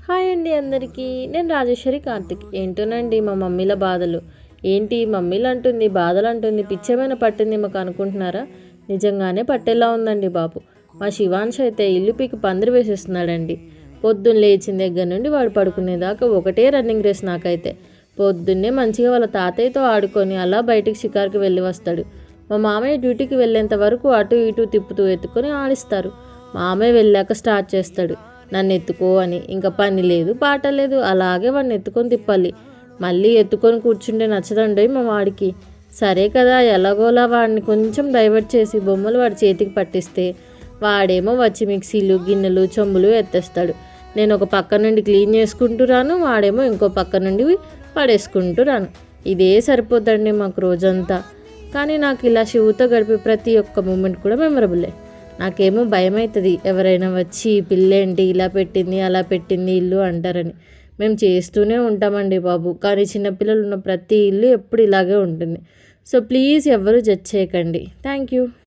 Hi అండి అందరికీ. నేను రాజేశ్వరి కార్తిక్. ఏంటోనండి మా మమ్మీల బాధలు. ఏంటి మమ్మీలు అంటుంది, బాధలు అంటుంది, పిచ్చేమైనా పట్టింది మాకు అనుకుంటున్నారా? నిజంగానే పట్టేలా ఉందండి బాబు. మా శివాంశ్ అయితే ఇల్లు పీకి పందిరి వేసేస్తున్నాడండి. పొద్దున్న లేచిన దగ్గర నుండి వాడు పడుకునేదాకా ఒకటే రన్నింగ్ రేస్ నాకైతే. పొద్దున్నే మంచిగా వాళ్ళ తాతయ్యతో ఆడుకొని అలా బయటికి షికార్కి వెళ్ళి వస్తాడు. మా మామయ్య డ్యూటీకి వెళ్ళేంత వరకు అటు ఇటు తిప్పుతూ ఎత్తుకొని ఆడిస్తారు. మామయ్య వెళ్ళాక స్టార్ట్ చేస్తాడు నన్ను ఎత్తుకో అని. ఇంకా పని లేదు పాట లేదు, అలాగే వాడిని ఎత్తుకొని తిప్పాలి. మళ్ళీ ఎత్తుకొని కూర్చుంటే నచ్చదండి మా వాడికి. సరే కదా ఎలాగోలా వాడిని కొంచెం డైవర్ట్ చేసి బొమ్మలు వాడి చేతికి పట్టిస్తే వాడేమో వచ్చి మిక్సీలు గిన్నెలు చెంబులు ఎత్తేస్తాడు. నేను ఒక పక్క నుండి క్లీన్ చేసుకుంటూ రాను, వాడేమో ఇంకో పక్క నుండి పడేసుకుంటూ రాను. ఇదే సరిపోద్దండి మాకు రోజంతా. కానీ నాకు ఇలా శివుతో గడిపే ప్రతి ఒక్క మూమెంట్ కూడా మెమరబులే. నాకేమో భయం అవుతుంది ఎవరైనా వచ్చి పిల్లేంటి ఇలా పెట్టింది అలా పెట్టింది ఇల్లు అంటారని. మేము చేస్తూనే ఉంటామండి బాబు, కానీ చిన్నపిల్లలు ఉన్న ప్రతి ఇల్లు ఎప్పుడు ఇలాగే ఉంటుంది. సో ప్లీజ్ ఎవరు జడ్జ్ చేయకండి. Thank you.